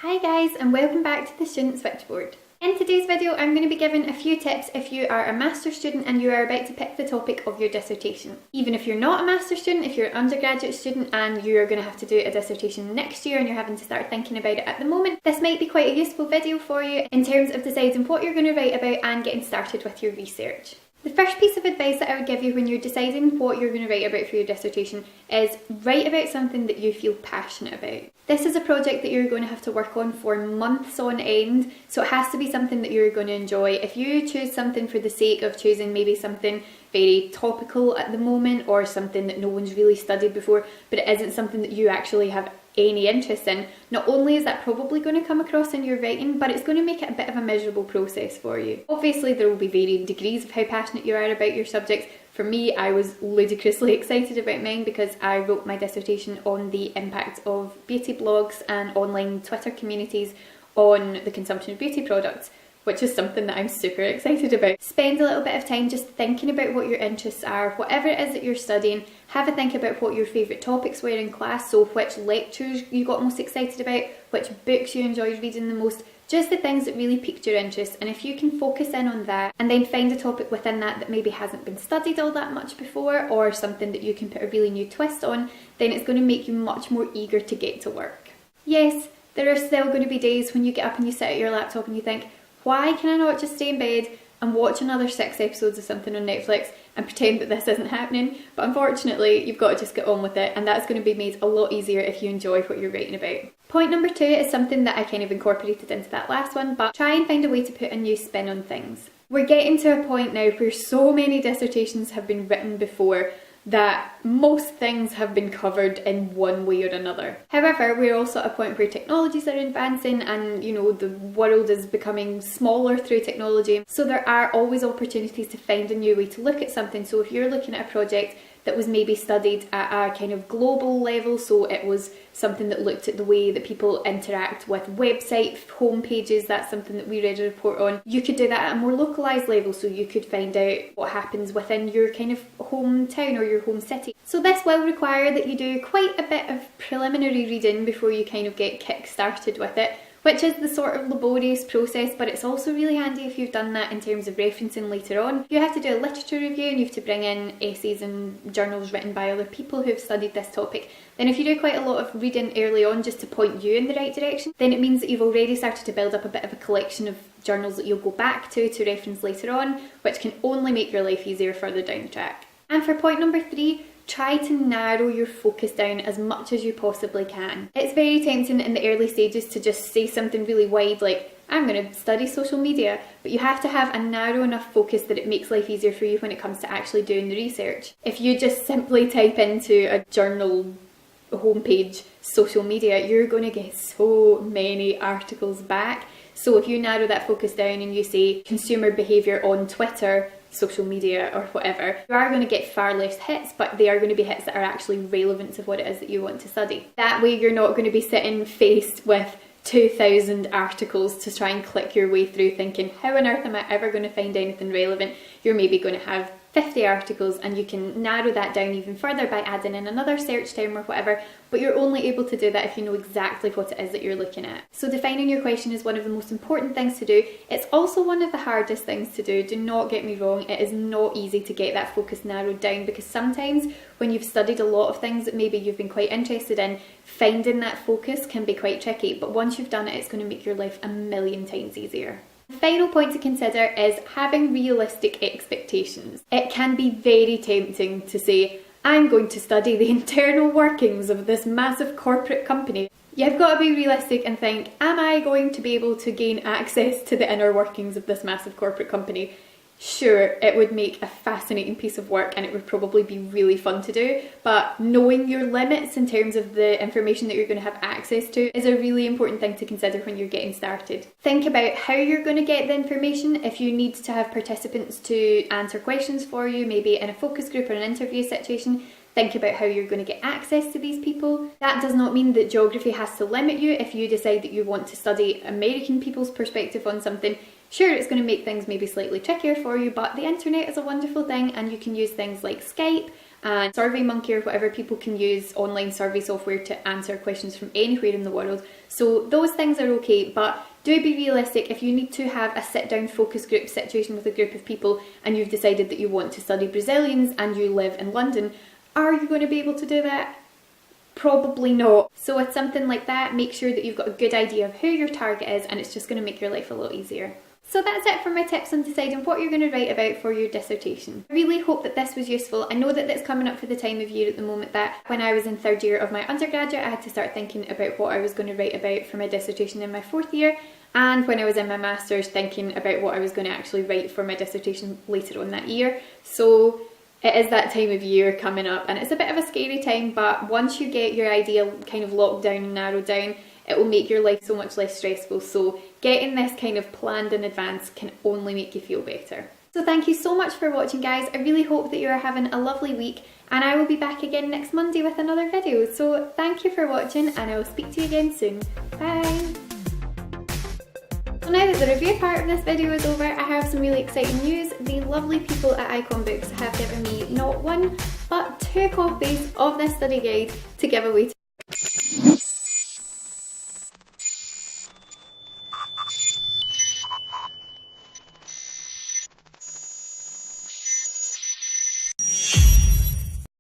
Hi guys, and welcome back to the Student Switchboard. In today's video I'm going to be giving a few tips if you are a master's student and you are about to pick the topic of your dissertation. Even if you're not a master's student, if you're an undergraduate student and you're going to have to do a dissertation next year and you're having to start thinking about it at the moment, this might be quite a useful video for you in terms of deciding what you're going to write about and getting started with your research. The first piece of advice that I would give you when you're deciding what you're going to write about for your dissertation is write about something that you feel passionate about. This is a project that you're going to have to work on for months on end, so it has to be something that you're going to enjoy. If you choose something for the sake of choosing maybe something very topical at the moment or something that no one's really studied before, but it isn't something that you actually have any interest in, not only is that probably going to come across in your writing, but it's going to make it a bit of a miserable process for you. Obviously there will be varying degrees of how passionate you are about your subjects. For me, I was ludicrously excited about mine because I wrote my dissertation on the impact of beauty blogs and online Twitter communities on the consumption of beauty products, which is something that I'm super excited about. Spend a little bit of time just thinking about what your interests are, whatever it is that you're studying. Have a think about what your favourite topics were in class, so which lectures you got most excited about, which books you enjoyed reading the most, just the things that really piqued your interest. And if you can focus in on that and then find a topic within that that maybe hasn't been studied all that much before, or something that you can put a really new twist on, then it's going to make you much more eager to get to work. Yes, there are still going to be days when you get up and you sit at your laptop and you think, why can I not just stay in bed and watch another 6 episodes of something on Netflix and pretend that this isn't happening? But unfortunately, you've got to just get on with it, and that's going to be made a lot easier if you enjoy what you're writing about. Point number 2 is something that I kind of incorporated into that last one, but try and find a way to put a new spin on things. We're getting to a point now where so many dissertations have been written before that most things have been covered in one way or another. However, we're also at a point where technologies are advancing and, you know, the world is becoming smaller through technology. So there are always opportunities to find a new way to look at something. So if you're looking at a project that was maybe studied at a kind of global level, so it was something that looked at the way that people interact with website homepages, that's something that we read a report on. You could do that at a more localised level, so you could find out what happens within your kind of hometown or your home city. So this will require that you do quite a bit of preliminary reading before you kind of get kick-started with it, which is the sort of laborious process, but it's also really handy if you've done that in terms of referencing later on. You have to do a literature review and you have to bring in essays and journals written by other people who've studied this topic. Then if you do quite a lot of reading early on just to point you in the right direction, then it means that you've already started to build up a bit of a collection of journals that you'll go back to reference later on, which can only make your life easier further down the track. And for point number 3, try to narrow your focus down as much as you possibly can. It's very tempting in the early stages to just say something really wide like, I'm going to study social media, but you have to have a narrow enough focus that it makes life easier for you when it comes to actually doing the research. If you just simply type into a journal homepage social media, you're going to get so many articles back. So if you narrow that focus down and you say consumer behaviour on Twitter, social media or whatever, you are going to get far less hits, but they are going to be hits that are actually relevant to what it is that you want to study. That way you're not going to be sitting faced with 2,000 articles to try and click your way through thinking, how on earth am I ever going to find anything relevant? You're maybe going to have 50 articles and you can narrow that down even further by adding in another search term or whatever, but you're only able to do that if you know exactly what it is that you're looking at. So defining your question is one of the most important things to do. It's also one of the hardest things to do. Do not get me wrong, it is not easy to get that focus narrowed down, because sometimes when you've studied a lot of things that maybe you've been quite interested in, finding that focus can be quite tricky, but once you've done it, it's going to make your life a million times easier. The final point to consider is having realistic expectations. It can be very tempting to say, I'm going to study the internal workings of this massive corporate company. You've got to be realistic and think, am I going to be able to gain access to the inner workings of this massive corporate company? Sure, it would make a fascinating piece of work and it would probably be really fun to do, but knowing your limits in terms of the information that you're going to have access to is a really important thing to consider when you're getting started. Think about how you're going to get the information. If you need to have participants to answer questions for you, maybe in a focus group or an interview situation, think about how you're going to get access to these people. That does not mean that geography has to limit you. If you decide that you want to study American people's perspective on something, sure, it's going to make things maybe slightly trickier for you, but the internet is a wonderful thing and you can use things like Skype and SurveyMonkey or whatever. People can use online survey software to answer questions from anywhere in the world. So those things are okay, but do be realistic. If you need to have a sit-down focus group situation with a group of people and you've decided that you want to study Brazilians and you live in London, are you going to be able to do that? Probably not. So with something like that, make sure that you've got a good idea of who your target is, and it's just going to make your life a lot easier. So that's it for my tips on deciding what you're going to write about for your dissertation. I really hope that this was useful. I know that it's coming up for the time of year at the moment that when I was in third year of my undergraduate, I had to start thinking about what I was going to write about for my dissertation in my fourth year, and when I was in my master's, thinking about what I was going to actually write for my dissertation later on that year. So it is that time of year coming up, and it's a bit of a scary time, but once you get your idea kind of locked down and narrowed down, it will make your life so much less stressful. So getting this kind of planned in advance can only make you feel better. So thank you so much for watching, guys. I really hope that you are having a lovely week, and I will be back again next Monday with another video. So thank you for watching, and I will speak to you again soon. Bye! So now that the review part of this video is over, I have some really exciting news. The lovely people at Icon Books have given me not one, but 2 copies of this study guide to give away